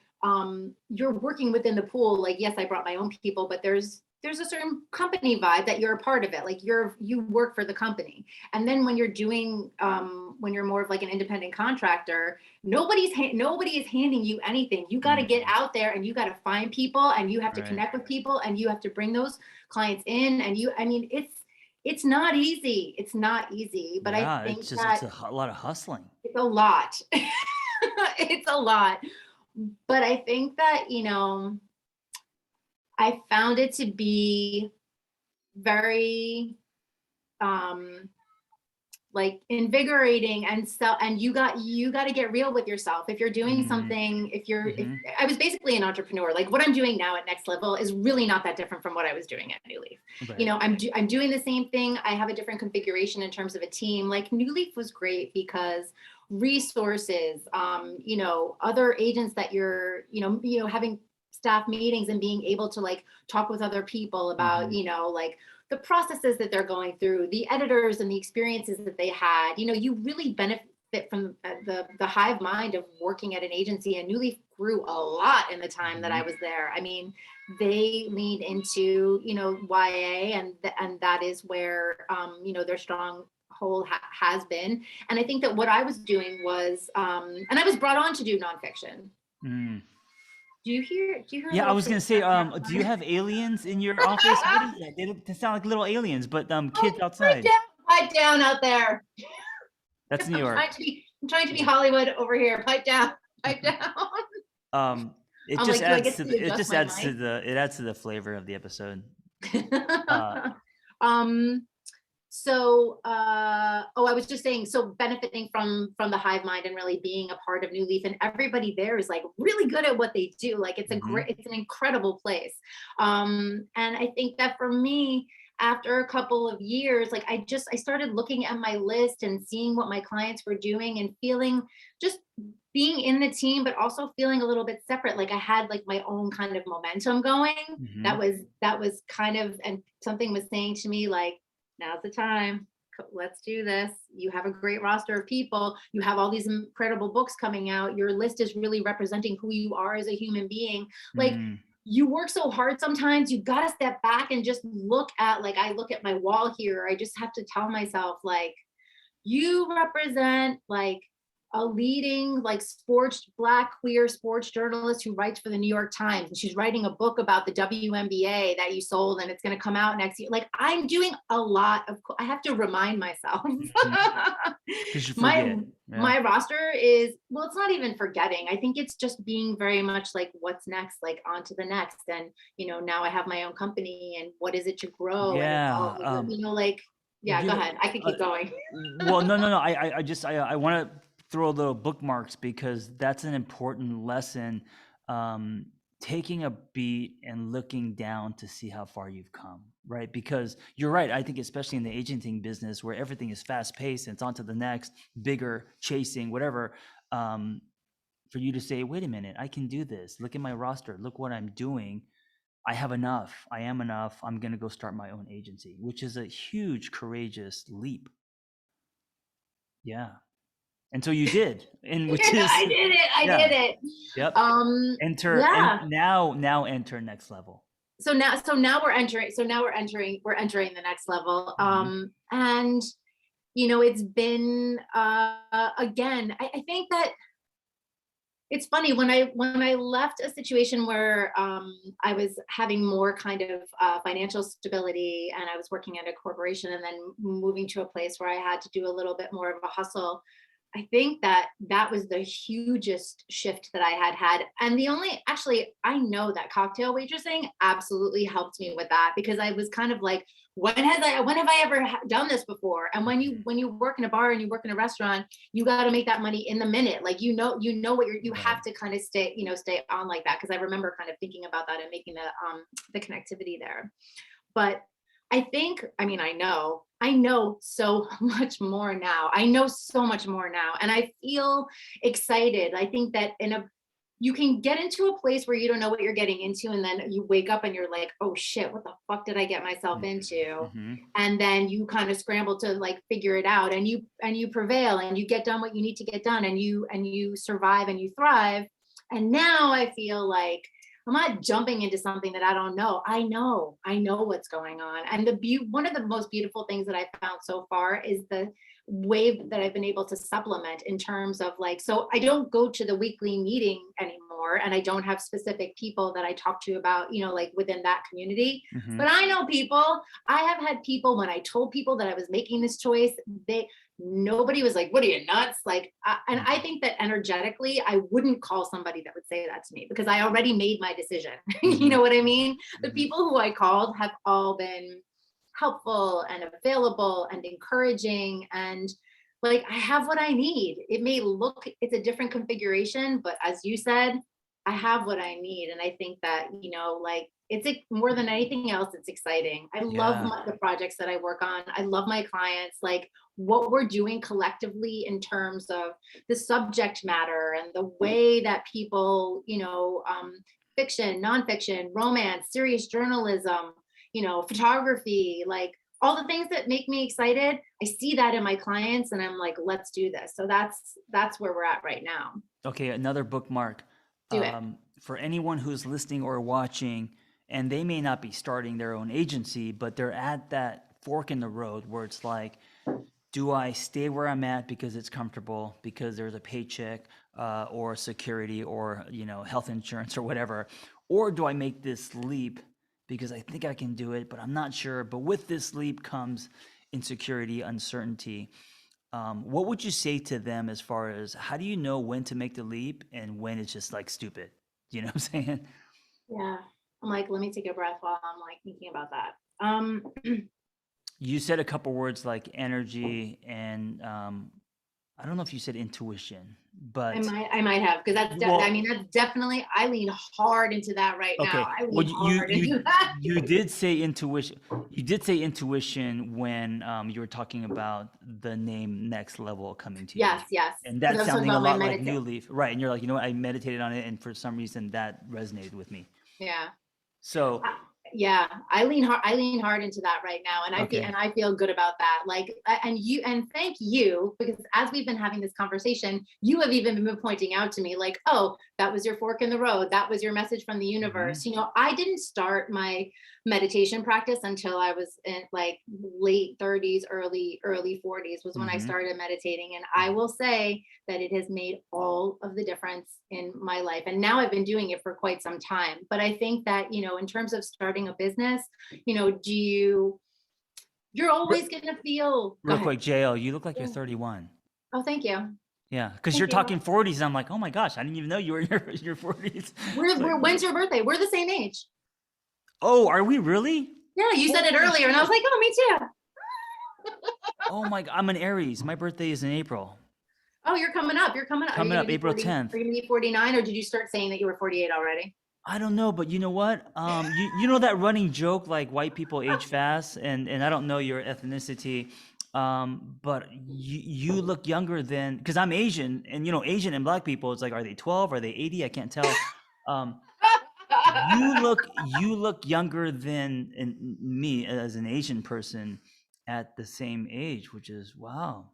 working within the pool. Like, yes, I brought my own people, but there's a certain company vibe that you're a part of it. Like you work for the company. And then when you're more of like an independent contractor, nobody is handing you anything. You got to get Hmm. out there and you got to find people and you have to Right. connect with people and you have to bring those clients in. And I mean, it's not easy. It's not easy, but I Yeah. think It's that a lot of hustling. it's a lot. It's a lot. But I think that, I found it to be very um like invigorating and you got to get real with yourself if you're doing Hmm. something. If Hmm. I was basically an entrepreneur, like what I'm doing now at next level is really not that different from what I was doing at New Leaf. Right. I'm doing the same thing. I have a different configuration in terms of a team. Like New Leaf was great because resources, other agents that you're having staff meetings and being able to like talk with other people about Hmm. like the processes that they're going through, the editors and the experiences that they had. You really benefit from the hive mind of working at an agency. And New Leaf grew a lot in the time that Hmm. I was there. I mean, they leaned into YA, and that is where their strong hold has been. And I think that what I was doing was, and I was brought on to do nonfiction. Mm. Do you hear a Yeah, I little was kid gonna say, do you outside? have aliens in your office? What is that? They sound like little aliens, but kids Oh, outside. pipe down out there. That's New York. I'm trying to be Yeah. Hollywood over here. Pipe down, pipe down. It I'm just like, do I adds get to to adjust my mic? it adds to the flavor of the episode. Uh, um, I was just saying, so benefiting from the hive mind and really being a part of New Leaf, and everybody there is like really good at what they do. Like mhm, it's an incredible place. And I think that for me, after a couple of years, like I started looking at my list and seeing what my clients were doing and feeling just being in the team, but also feeling a little bit separate. Like I had like my own kind of momentum going. mhm, That was kind of, and something was saying to me like, now's the time. Let's do this. You have a great roster of people. You have all these incredible books coming out. Your list is really representing who you are as a human being. Like mm, you work so hard sometimes, you got to step back and just look at, like, I look at my wall here. I just have to tell myself, like, you represent like a leading like sports, Black queer sports journalist who writes for the New York Times, and she's writing a book about the WNBA that you sold, and it's going to come out next year. Like, I'm doing a lot of, I have to remind myself. Because you my forget. Yeah. my roster is, well, it's not even forgetting. I think it's just being very much like, what's next, like on to the next. And now I have my own company, and what is it to grow, and it's all, Yeah. like, yeah, You go know, ahead, I could uh, keep going. well, no. I want to throw little bookmarks because that's an important lesson. Um, Taking a beat and looking down to see how far you've come, right? Because you're right. I think especially in the agenting business where everything is fast paced and it's on to the next, bigger, chasing, whatever. Um, for you to say, wait a minute, I can do this. Look at my roster. Look what I'm doing. I have enough. I am enough. I'm going to go start my own agency, which is a huge, courageous leap. Yeah. And so you did, and which is, I did it. I yeah, did it. yep. And Yeah. now enter next level. So now we're entering the next level. Mhm. And it's been, again, I think that it's funny when I left a situation where I was having more kind of financial stability, and I was working at a corporation, and then moving to a place where I had to do a little bit more of a hustle. I think that was the hugest shift that I had had. And actually, I know that cocktail waitressing absolutely helped me with that, because I was kind of like, when have I ever done this before? And when you work in a bar and you work in a restaurant, you got to make that money in the minute. Like, what you Right. have to kind of stay on like that. Cause I remember kind of thinking about that and making the connectivity there. But I think, I mean, I know so much more now. I know so much more now, and I feel excited. I think that you can get into a place where you don't know what you're getting into, and then you wake up and you're like, oh shit, what the fuck did I get myself into? Mm-hmm. And then you kind of scramble to like figure it out, and you prevail, and you get done what you need to get done, and you survive and you thrive. And now I feel like I'm not jumping into something that I don't know. I know what's going on. And one of the most beautiful things that I've found so far is the way that I've been able to supplement in terms of like, so I don't go to the weekly meeting anymore, and I don't have specific people that I talk to about, like within that community. Mm-hmm. But I know people. I have had people, when I told people that I was making this choice, nobody was like, what are you, nuts? Like, and I think that energetically, I wouldn't call somebody that would say that to me, because I already made my decision. You Mm-hmm. know what I mean? The Mm-hmm. people who I called have all been helpful and available and encouraging, and like, I have what I need. It's a different configuration, but as you said, I have what I need. And I think that, like, more than anything else, it's exciting. I love Yeah. the projects that I work on. I love my clients, like what we're doing collectively in terms of the subject matter and the way that people, fiction, nonfiction, romance, serious journalism, photography, like all the things that make me excited. I see that in my clients, and I'm like, let's do this. So that's where we're at right now. Okay, another bookmark. Do it. For anyone who's listening or watching, and they may not be starting their own agency, but they're at that fork in the road where it's like, do I stay where I'm at because it's comfortable, because there's a paycheck or security or health insurance or whatever, or do I make this leap because I think I can do it, but I'm not sure. But with this leap comes insecurity, uncertainty. What would you say to them as far as how do you know when to make the leap and when it's just like stupid? You know what I'm saying? Yeah. I'm like, let me take a breath while I'm like thinking about that. You said a couple words like energy and I don't know if you said intuition, I but might, I might have, because I mean, well, that's definitely, I lean hard into that right now. okay. I Well, lean hard into that. you did say intuition. You did say intuition when you were talking about the name Next Level coming to you, Yes, yes. and Because that's I was talking sounding a about my lot like meditate. New Leaf, right? And you're like, you know what? I meditated on it, and for some reason that resonated with me. Yeah. So, I- Yeah, I lean hard into that right now, and Okay. I feel good about that. Like, and thank you, because as we've been having this conversation, you have even been pointing out to me, like, oh, that was your fork in the road. That was your message from the Hmm. universe. I didn't start my meditation practice until I was in like late 30s, early 40s was when I Hmm. started meditating, and I will say that it has made all of the difference in my life. And now I've been doing it for quite some time. But I think that, in terms of starting a business, you're always going to feel, go Real ahead. quick, JL, you look like you're Yeah. 31. Oh, thank you. Yeah, because Thank you're you. talking 40s. And I'm like, oh my gosh, I didn't even know you were in your 40s. It's like, When's your birthday? We're the same age. oh, are we really? Yeah, you said it Holy earlier, and I was shit. like, oh, me too. Oh my God, I'm an Aries. My birthday is in April. Oh, you're coming up. You're coming up. Are you Coming going to up be April 40? 10th. Are you going to be 49, or did you start saying that you were 48 already? I don't know, but you know what? You know that running joke like white people age fast, and I don't know your ethnicity, but you look younger than because I'm Asian, and Asian and black people, it's like, are they 12? Are they 80? I can't tell. Um, you look younger than me as an Asian person at the same age, which is wow.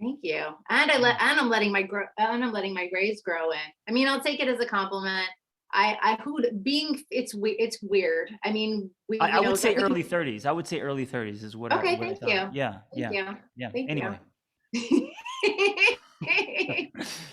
Thank you. And Yeah. I'm letting my grays grow in. I mean, I'll take it as a compliment. I who being it's weird. I mean, I would say that early we 30s. I would say early 30s is what I okay, what I thank thought. you. Yeah, Thank yeah, you. yeah. Thank Anyway, you.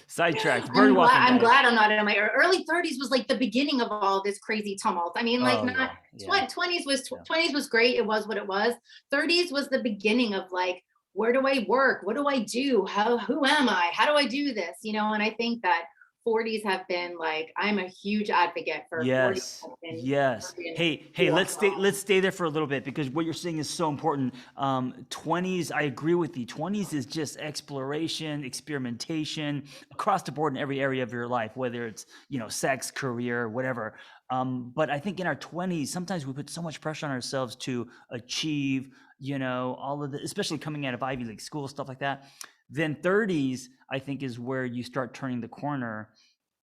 sidetracked. Bird walking, I'm guys. glad I'm not in my early 30s was like the beginning of all this crazy tumult. I mean, like Oh not yeah, yeah, 20s was great. It was what it was. 30s was the beginning of like, where do I work? What do I do? Who am I? How do I do this? And I think that 40s have been like, I'm a huge advocate for 40s yes, have been yes. Hey, wonderful. let's stay there for a little bit because what you're saying is so important. 20s, I agree with you. 20s is just exploration, experimentation across the board in every area of your life, whether it's sex, career, whatever. But I think in our 20s, sometimes we put so much pressure on ourselves to achieve, all of the, especially coming out of Ivy League school, stuff like that. Then 30s, I think, is where you start turning the corner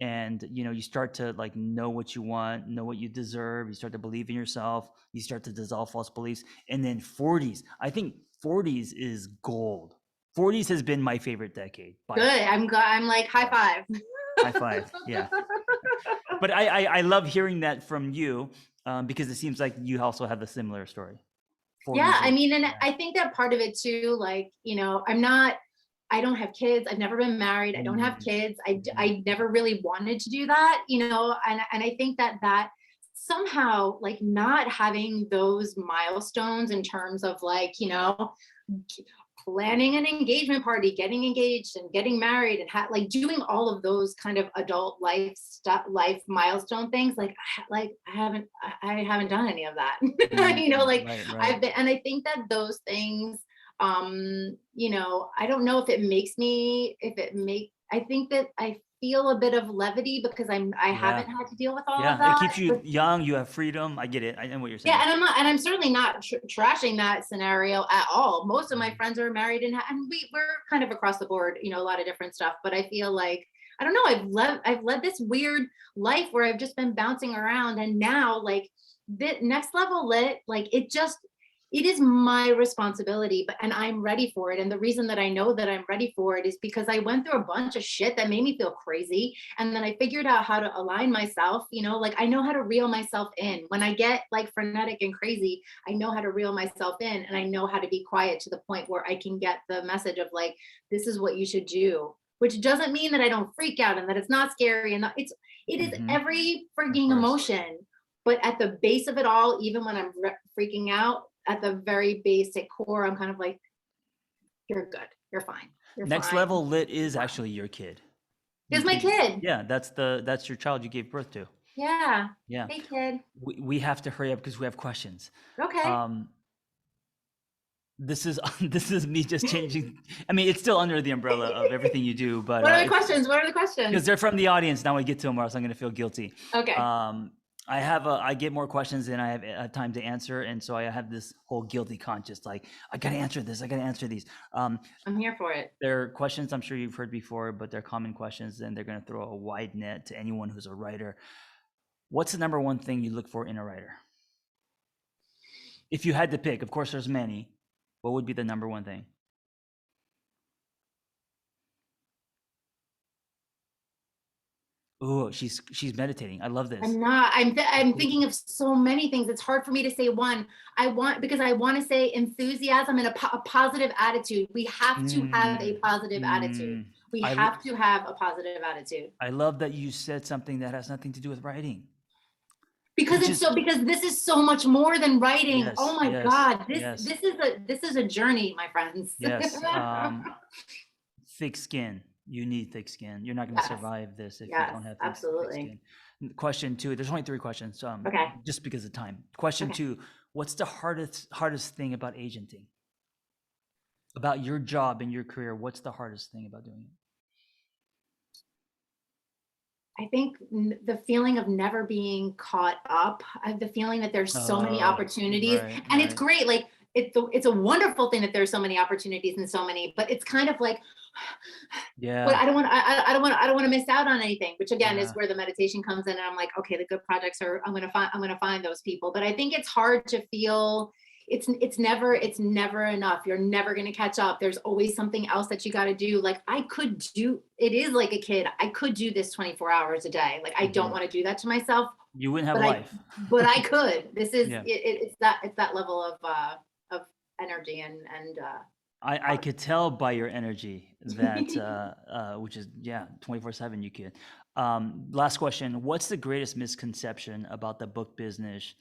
and you start to like know what you want, know what you deserve, you start to believe in yourself, you start to dissolve false beliefs. And then 40s, I think 40s is gold. 40s has been my favorite decade by Good. far. I'm glad. I'm like high Yeah. five. High five. Yeah. But I love hearing that from you, because it seems like you also have a similar story. Yeah, 40s I is, mean, and yeah. I think that part of it too, like, I don't have kids. I've never been married. I don't have Mhm. kids. Mhm. I never really wanted to do that, and I think that somehow, like, not having those milestones in terms of like, planning an engagement party, getting engaged and getting married, and like doing all of those kind of adult life stuff, life milestone things. Like, I haven't done any of that. Mhm. Like Right, right. I've been, and I think that those things, I don't know if it makes me, if it make, I think that I feel a bit of levity because I Yeah. haven't had to deal with all of Yeah, it that. keeps you young, you have freedom. I get it. I know what you're Yeah, saying. and I'm certainly not trashing that scenario at all. Most of my Mhm. friends are married, and we're kind of across the board, a lot of different stuff. But I feel like, I don't know, I've led this weird life where I've just been bouncing around, and now like the next level lit, like it is my responsibility, but and I'm ready for it. And the reason that I know that I'm ready for it is because I went through a bunch of shit that made me feel crazy, and then I figured out how to align myself, like I know how to reel myself in. When I get like frenetic and crazy, I know how to reel myself in, and I know how to be quiet to the point where I can get the message of like, this is what you should do. Which doesn't mean that I don't freak out and that it's not scary, and it is Mhm. every Of freaking course. emotion. But at the base of it all, even when I'm freaking out, at the very basic core, I'm kind of like, you're good, you're fine, you're Next fine, Level Lit you're is fine. actually your kid. You Here's my gave kid. Yeah, that's your child you gave birth to. Yeah. Yeah. Hey, kid. We have to hurry up because we have questions. Okay. Um, this is this is me just changing. I mean, it's still under the umbrella of everything you do, but What are the it's questions? What are the because questions? they're from the audience. Now I get to them, or else I'm going to feel guilty. Okay. Um, I get more questions than I have time to answer, and so I have this whole guilty conscience, like I got to answer this, I got to answer these. I'm here for it. They're questions I'm sure you've heard before, but they're common questions, and they're going to throw a wide net to anyone who's a writer. What's the number one thing you look for in a writer? If you had to pick, of course, there's many. What would be the number one thing? Oh, she's meditating. I love this. I'm not. I'm Thinking. thinking of so many things. It's hard for me to say one. Because I want to say enthusiasm and a positive attitude. We have to have a Mm, positive attitude. mm. We I have to have a positive attitude. I love that you said something that has nothing to do with writing, Because which it's is so because this is so much more than writing. Oh yes, my yes, God. This yes, this is a journey, my friends. yes. Thick skin. You need thick skin. You're not going to Yes. survive this if you Yes, don't have thick absolutely. skin. Question two. There's only three questions, Okay. just because of time. Question Okay. two. What's the hardest thing about agenting? About your job and your career? What's the hardest thing about doing it? I think the feeling of never being caught up. I have the feeling that there's so many Oh, opportunities, right, and it's right. great. Like it's a wonderful thing that there's so many opportunities and so many. But it's kind of like, but Yeah, I don't want to miss out on anything. Which again is yeah. where the meditation comes in, and I'm like, okay, the good projects are. I'm gonna find those people. But I think it's hard to feel it's never enough. You're never going to catch up. There's always something else that you got to do. Like I could do it is like a kid. I could do this 24 hours a day. Like I don't Mhm. want to do that to myself, You wouldn't have but I life. could. This is Yeah. it's that level of energy and I could tell by your energy that, which is, yeah, 24/7 you could. Last question. What's the greatest misconception about the book business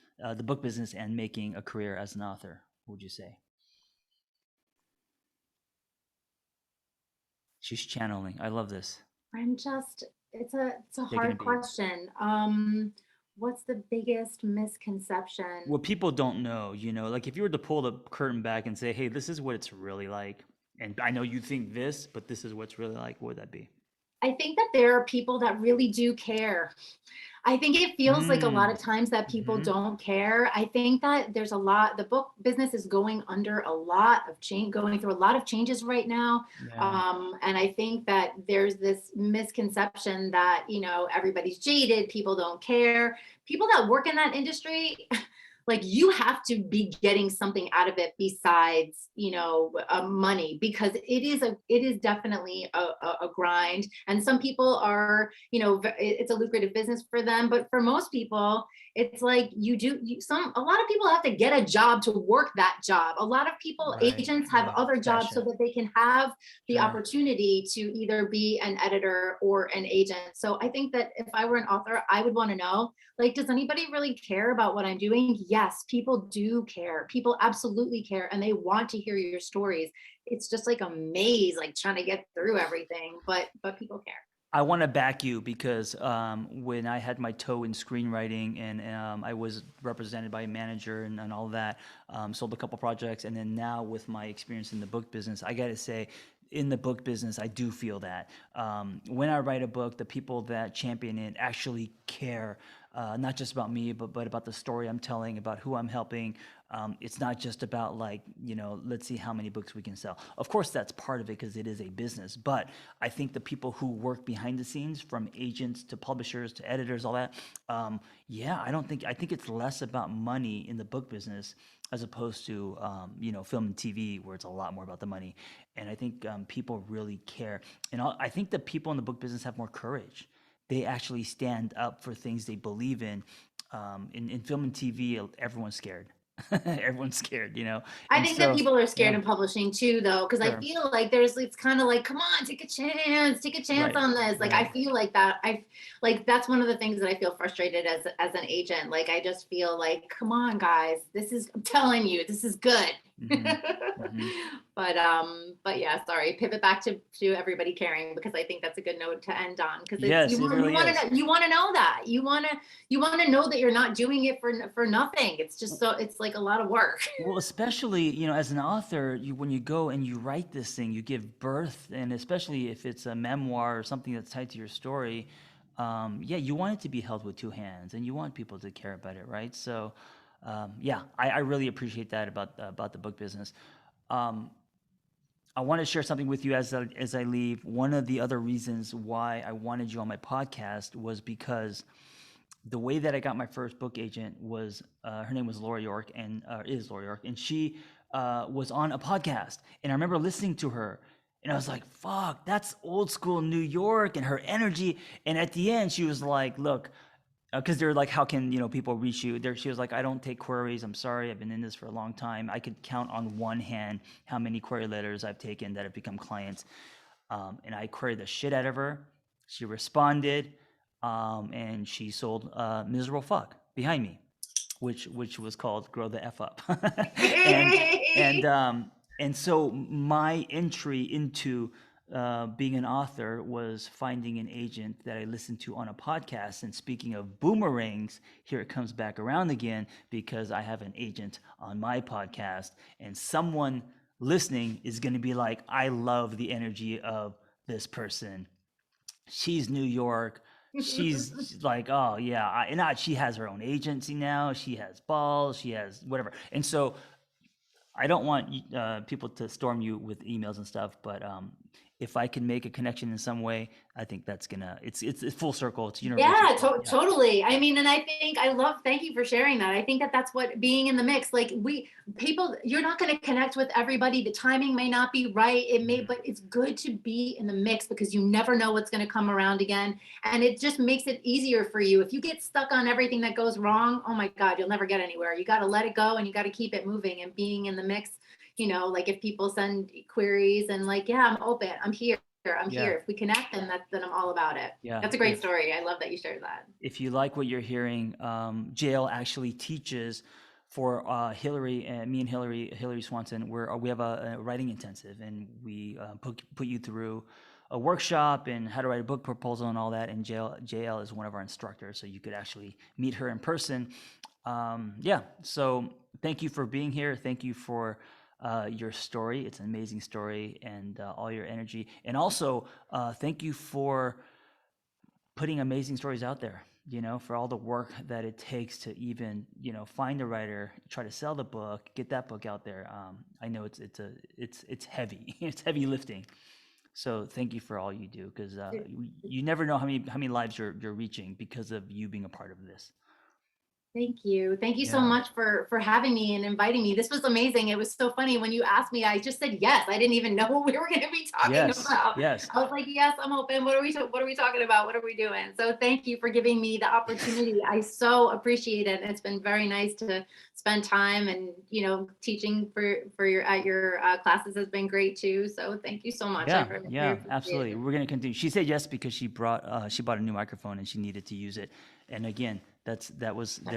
and making a career as an author, would you say? She's channeling. I love this. I'm just it's a Taking a hard beat. question. What's the biggest misconception? What people don't know, like if you were to pull the curtain back and say, hey, this is what it's really like. And I know you think this, but this is what's really like. What would that be? I think that there are people that really do care. I think it feels like a lot Mm. of times that people Hmm. don't care. I think that there's a lot, the book business is going under a lot of change, going through a lot of changes right now. Yeah. And I think that there's this misconception that, everybody's jaded, people don't care. People that work in that industry, like you have to be getting something out of it besides money, because it is definitely a grind, and some people are, it's a lucrative business for them, but for most people it's like a lot of people have to get a job to work that job. A lot of people, Right. agents, have Right. other jobs so Passion. that they can have the Sure. opportunity to either be an editor or an agent. So I think that if I were an author, I would want to know, like, does anybody really care about what I'm doing? Yes, people do care. People absolutely care, and they want to hear your stories. It's just like a maze, like trying to get through everything, but people care. I want to back you because when I had my toe in screenwriting and I was represented by a manager and all that, sold a couple projects, and then now with my experience in the book business, I got to say, in the book business, I do feel that when I write a book, the people that champion it actually care, not just about me, but about the story I'm telling, about who I'm helping. It's not just about like, let's see how many books we can sell. Of course, that's part of it because it is a business. But I think the people who work behind the scenes, from agents to publishers to editors, all that, yeah, I think it's less about money in the book business as opposed to, film and TV, where it's a lot more about the money. And I think people really care. And I think the people in the book business have more courage. They actually stand up for things they believe in. In film and TV, everyone's scared. Everyone's scared, I and think that so people are scared yeah, in publishing too, though, because I sure, feel like it's kind of like, come on, take a chance right, on this. Like right. I feel like that. I like that's one of the things that I feel frustrated as an agent. Like I just feel like, come on, guys, I'm telling you, this is good. Hmm. Hmm. But yeah, sorry. Pivot back to everybody caring, because I think that's a good note to end on, because it's Yes, it you really want to is. know, that you want to know that you're not doing it for nothing. It's just so it's like a lot of work. Well, especially, as an author, when you go and you write this thing, you give birth, and especially if it's a memoir or something that's tied to your story, yeah, you want it to be held with two hands, and you want people to care about it, right? So, yeah, I really appreciate that about the book business. Um, I want to share something with you as I leave. One of the other reasons why I wanted you on my podcast was because the way that I got my first book agent was her name was Laura York, and is Laura York, and she was on a podcast, and I remember listening to her, and I was like, "Fuck, that's old school New York," and her energy. And at the end, she was like, "Look." Because they're like, how can people reach you? There, she was like, I don't take queries. I'm sorry, I've been in this for a long time. I could count on one hand how many query letters I've taken that have become clients. And I queried the shit out of her. She responded, and she sold Miserable Fuck behind me, which was called Grow the F Up. and and and so my entry into being an author was finding an agent that I listened to on a podcast. And speaking of boomerangs, here it comes back around again, because I have an agent on my podcast, and someone listening is going to be like, I love the energy of this person. She's New York. She's like, oh yeah, she has her own agency now. She has balls. She has whatever. And so I don't want people to storm you with emails and stuff, but if I can make a connection in some way, I think that's gonna. It's full circle. It's universal. Yeah, totally. I mean, and I think thank you for sharing that. I think that that's what being in the mix, like people, you're not going to connect with everybody. The timing may not be right. It may, but it's good to be in the mix, because you never know what's going to come around again. And it just makes it easier for you. If you get stuck on everything that goes wrong, oh my God, you'll never get anywhere. You got to let it go, and you got to keep it moving. And being in the mix, like if people send queries and like, yeah, I'm open, I'm here. Here. If we connect, then I'm all about it. Yeah, that's a great story. I love that you shared that. If you like what you're hearing, JL actually teaches for Hillary and me and Hillary Swanson. We have a writing intensive, and we put you through a workshop and how to write a book proposal and all that. And JL is one of our instructors, so you could actually meet her in person. So thank you for being here. Thank you for your story. It's an amazing story, and all your energy. And also, thank you for putting amazing stories out there, for all the work that it takes to even, find a writer, try to sell the book, get that book out there. I know it's heavy. It's heavy lifting. So thank you for all you do, because you never know how many lives you're reaching because of you being a part of this. Thank you. Thank you so much for having me and inviting me. This was amazing. It was so funny when you asked me, I just said yes. I didn't even know what we were going to be talking about. Yes. I was like, yes, I'm open. What are we talking about? What are we doing? So thank you for giving me the opportunity. I so appreciate it. It's been very nice to spend time, and, teaching for your classes has been great too. So thank you so much. Yeah, absolutely. We're going to continue. She said yes because she bought a new microphone and she needed to use it. And again, there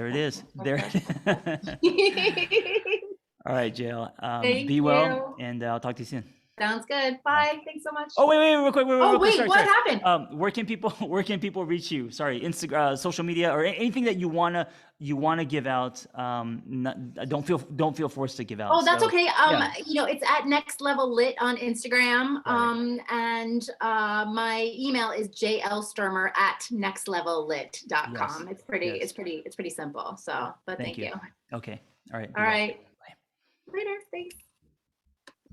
it is. There. All right, JL. Be well, and I'll talk to you soon. Sounds good. Bye. Thanks so much. Oh, wait, real quick. Sorry. What happened? Where can people reach you? Sorry, Instagram, social media, or anything that you wanna give out. Don't feel forced to give out. Oh, that's okay. It's at Next Level Lit on Instagram. And my email is jlstermer@nextlevellit.com. Yes. It's pretty simple. So, but thank you. Okay. All right. All right. Bye. Later. Thanks.